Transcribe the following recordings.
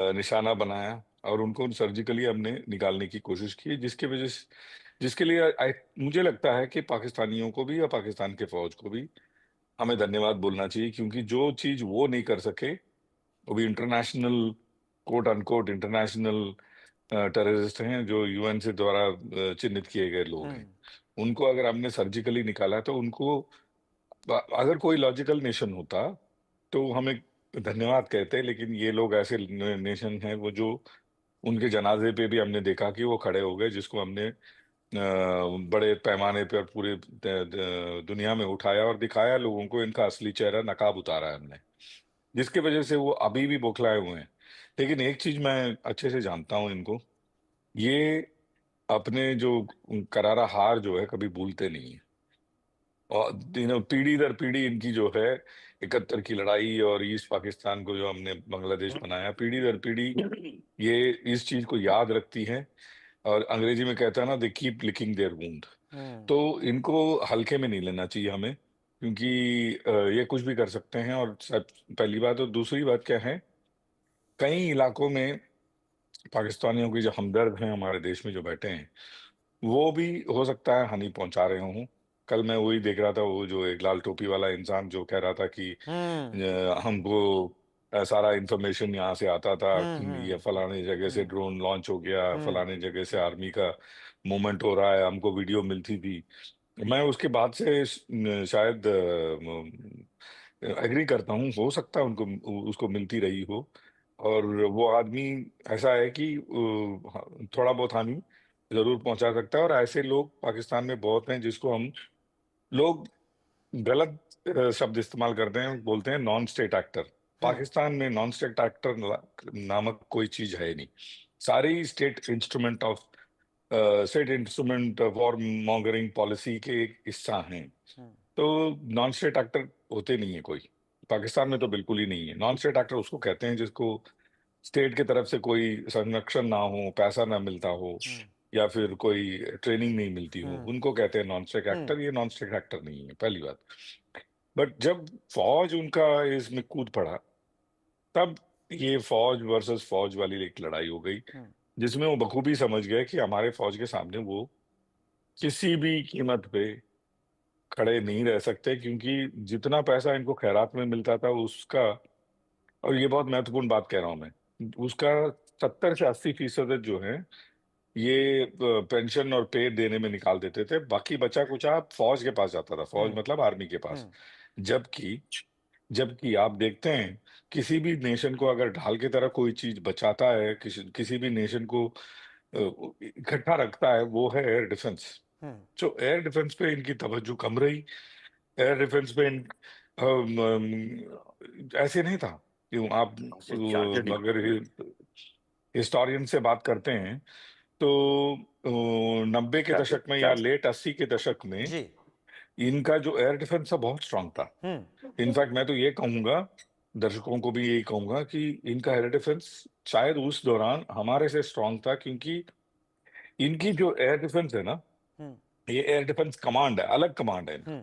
निशाना बनाया और उनको सर्जिकली हमने निकालने की कोशिश की, जिसके लिए मुझे लगता है कि पाकिस्तानियों को भी या पाकिस्तान के फौज को भी हमें धन्यवाद बोलना चाहिए, क्योंकि जो चीज वो नहीं कर सके, वो भी international, quote unquote international terrorist हैं, जो यूएन से द्वारा चिन्हित किए गए लोग हैं। हम्म। उनको अगर हमने सर्जिकली निकाला, तो उनको अगर कोई लॉजिकल नेशन होता तो हमें धन्यवाद कहते, लेकिन ये लोग ऐसे नेशन हैं वो जो, उनके जनाजे पे भी हमने देखा कि वो खड़े हो गए, जिसको हमने बड़े पैमाने पर पूरे दुनिया में उठाया और दिखाया लोगों को, इनका असली चेहरा, नकाब उतारा है हमने, जिसकी वजह से वो अभी भी बौखलाए हुए हैं। लेकिन एक चीज मैं अच्छे से जानता हूं इनको, ये अपने जो करारा हार जो है कभी भूलते नहीं है। और पीढ़ी दर पीढ़ी इनकी जो है 71 की लड़ाई और ईस्ट पाकिस्तान को जो हमने बांग्लादेश बनाया, पीढ़ी दर पीढ़ी ये इस चीज को याद रखती है। और अंग्रेजी में कहता है ना, they keep licking their wound. Hmm. तो इनको हल्के में नहीं लेना चाहिए हमें, क्योंकि ये कुछ भी कर सकते हैं। और सब, पहली बात। और दूसरी बात क्या है, कई इलाकों में पाकिस्तानियों की जो हमदर्द हैं हमारे देश में जो बैठे हैं, वो भी हो सकता है हानि पहुंचा रहे हों। कल मैं वही देख रहा था, वो जो एक लाल टोपी वाला इंसान जो कह रहा था कि हम्म। हमको सारा इंफॉर्मेशन यहाँ से आता था हम्म। कि ये हम्म। फलाने जगह से हम्म। ड्रोन लॉन्च हो गया, हम्म। फलाने जगह से आर्मी का मूवमेंट हो रहा है, हमको वीडियो मिलती थी। मैं उसके बाद से शायद एग्री करता हूँ, हो सकता है उनको उसको मिलती रही हो। और वो आदमी ऐसा है कि थोड़ा बहुत हानि जरूर पहुंचा सकता है। और ऐसे लोग पाकिस्तान में बहुत हैं, जिसको हम लोग गलत शब्द इस्तेमाल करते हैं, बोलते हैं नॉन स्टेट एक्टर। हम्म। पाकिस्तान में नॉन स्टेट एक्टर नामक कोई चीज है नहीं। सारी state instrument war mongering policy के एक हिस्सा हैं। हम्म। तो नॉन स्टेट एक्टर होते नहीं है कोई, पाकिस्तान में तो बिल्कुल ही नहीं है। नॉन स्टेट एक्टर उसको कहते हैं जिसको स्टेट की तरफ से कोई संरक्षण ना हो, पैसा ना मिलता हो, हम्म। या फिर कोई ट्रेनिंग नहीं मिलती हो, हम्म। उनको कहते हैं नॉन स्टेट हम्म। एक्टर। ये नॉन स्टेट एक्टर नहीं है, पहली बात। बट जब फौज उनका इसमें कूद पड़ा, तब ये फौज वर्सेस फौज वाली एक लड़ाई हो गई, हम्म। जिसमें वो बखूबी समझ गए कि हमारे फौज के सामने वो किसी भी कीमत पे खड़े नहीं रह सकते, क्योंकि जितना पैसा इनको खैरात में मिलता था उसका, और ये बहुत महत्वपूर्ण बात कह रहा हूं मैं, उसका 70 से 80% जो है ये पेंशन और पे देने में निकाल देते थे। बाकी बचा कुचा फौज के पास जाता था, फौज हम्म। मतलब आर्मी के पास। हम्म। जबकि जबकि आप देखते हैं, किसी भी नेशन को अगर ढाल की तरह कोई चीज बचाता है, किसी भी नेशन को इकट्ठा रखता है, वो है एयर डिफेंस। हम्म। जो एयर डिफेंस पे इनकी तवज्जो कम रही। एयर डिफेंस पे ऐसे नहीं था कि आप अगर हिस्टोरियन से बात करते हैं, तो 90 के दशक में या लेट 80 के दशक में जी। इनका जो एयर डिफेंस था बहुत स्ट्रांग था। हम्म। इनफैक्ट मैं तो ये कहूंगा, दर्शकों को भी यही कहूंगा कि इनका एयर डिफेंस शायद उस दौरान हमारे से स्ट्रांग था, क्योंकि इनकी जो एयर डिफेंस है ना, हम्म। ये एयर डिफेंस कमांड है, अलग कमांड है इनका। हम्म।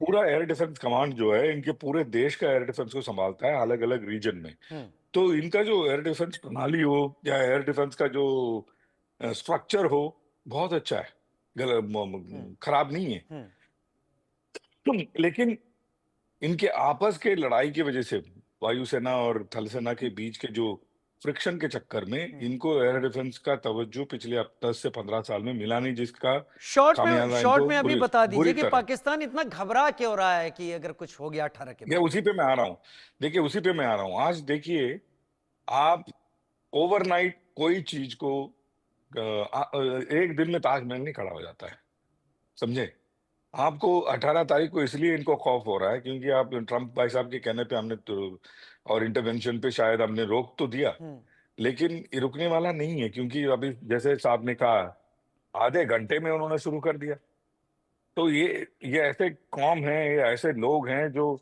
पूरा एयर डिफेंस कमांड जो है इनके पूरे देश का एयर डिफेंस को संभालता है, अलग अलग रीजन में। हम्म। तो इनका जो एयर डिफेंस प्रणाली हो या एयर डिफेंस का जो स्ट्रक्चर हो, बहुत अच्छा है, हम्म। खराब नहीं है। हम्म। लेकिन इनके आपस के लड़ाई की वजह से, वायुसेना और थल सेना के बीच के जो फ्रिक्शन के चक्कर में, हम्म। इनको एयर डिफेंस का तवज्जो पिछले अब 10 से 15 साल में मिला नहीं, जिसका खामियाजा शॉर्ट इनको में अभी बुरी बता बुरी दीजिए कि तरह। पाकिस्तान इतना घबरा क्यों रहा है कि अगर कुछ हो गया 18 के ये बाद। उसी पे मैं आ रहा हूँ। देखिए, उसी पे मैं आ रहा हूँ। आज देखिए, आप ओवरनाइट कोई चीज को एक दिन में ताजमहल नहीं खड़ा हो जाता है, समझे? आपको 18 तारीख को इसलिए इनको खौफ हो रहा है, क्योंकि आप ट्रम्प भाई साहब के कहने पे हमने तो, और इंटरवेंशन पे शायद हमने रोक तो दिया, हम्म। लेकिन ये रुकने वाला नहीं है, क्योंकि अभी जैसे साहब ने कहा, आधे घंटे में उन्होंने शुरू कर दिया। तो ये ऐसे कौम है, ये ऐसे लोग हैं जो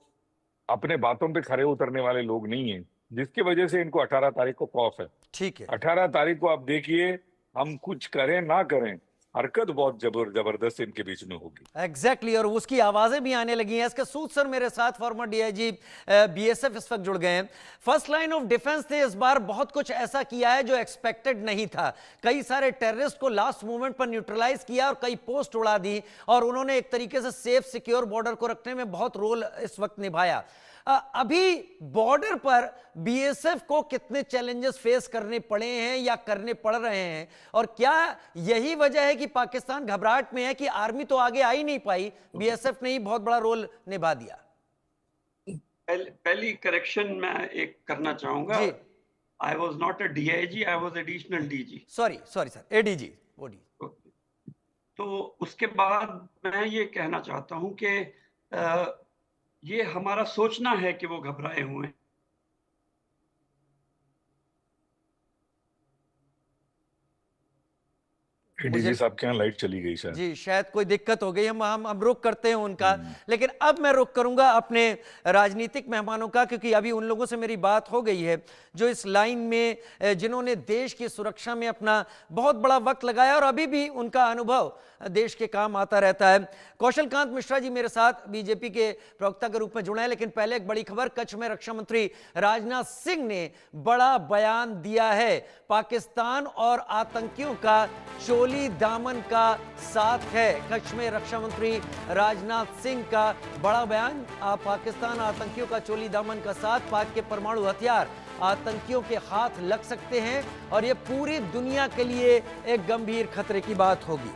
अपने बातों पे खरे उतरने वाले लोग नहीं हैं, जिसकी वजह से इनको 18 तारीख को खौफ है। ठीक है। 18 तारीख को आप देखिए, हम कुछ करें ना करें, हरकत बहुत जबरदस्त इनके बीच में होगी। एग्जैक्टली और उसकी आवाजें भी आने लगी हैं। इसके सूद सर मेरे साथ फॉर्मर डीआईजी बीएसएफ इस वक्त जुड़ गए हैं। फर्स्ट लाइन ऑफ डिफेंस ने इस बार बहुत कुछ ऐसा किया है जो एक्सपेक्टेड नहीं था। कई सारे टेररिस्ट को लास्ट मोमेंट पर न्यूट्रलाइज किया और कई पोस्ट उड़ा दी, और उन्होंने एक तरीके से सेफ सिक्योर बॉर्डर को रखने में बहुत रोल इस वक्त निभाया। अभी बॉर्डर पर बीएसएफ को कितने चैलेंजेस फेस करने पड़े हैं या करने पड़ रहे हैं, और क्या यही वजह है कि पाकिस्तान घबराहट में है कि आर्मी तो आगे आ ही नहीं पाई, बीएसएफ ने ही बहुत बड़ा रोल निभा दिया? पहली करेक्शन मैं एक करना चाहूंगा। जी। I was not a DIG, I was additional DG. Sorry sir, ADG OD. तो उसके बाद मैं ये कहना चाहता हूं कि ये हमारा सोचना है कि वो घबराए हुए हैं। डीजी साहब के यहाँ लाइट चली गई शायद। जी, शायद कोई दिक्कत हो गई। हम रुक करते हैं उनका, लेकिन अब मैं रुक करूंगा अपने राजनीतिक मेहमानों का, क्योंकि अभी उन लोगों से मेरी बात हो गई है जो इस लाइन में जिन्होंने देश की सुरक्षा में अपना बहुत बड़ा वक्त लगाया और अभी भी उनका अनुभव देश के काम आता रहता है। कौशल कांत मिश्रा जी मेरे साथ बीजेपी के प्रवक्ता के रूप में जुड़े हैं, लेकिन पहले एक बड़ी खबर। कच्छ में रक्षा मंत्री राजनाथ सिंह ने बड़ा बयान दिया है। पाकिस्तान और आतंकियों का चोली दामन का साथ है। कच्छ में रक्षा मंत्री राजनाथ सिंह का बड़ा बयान। पाकिस्तान आतंकियों का चोली दामन का साथ। पाक के परमाणु हथियार आतंकियों के हाथ लग सकते हैं और यह पूरी दुनिया के लिए एक गंभीर खतरे की बात होगी।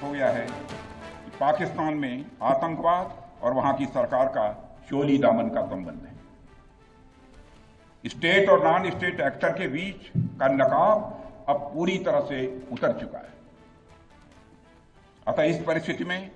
हो गया है कि पाकिस्तान में आतंकवाद और वहां की सरकार का चोली दामन का संबंध है। स्टेट और नॉन स्टेट एक्टर के बीच का नकाब अब पूरी तरह से उतर चुका है। अतः इस परिस्थिति में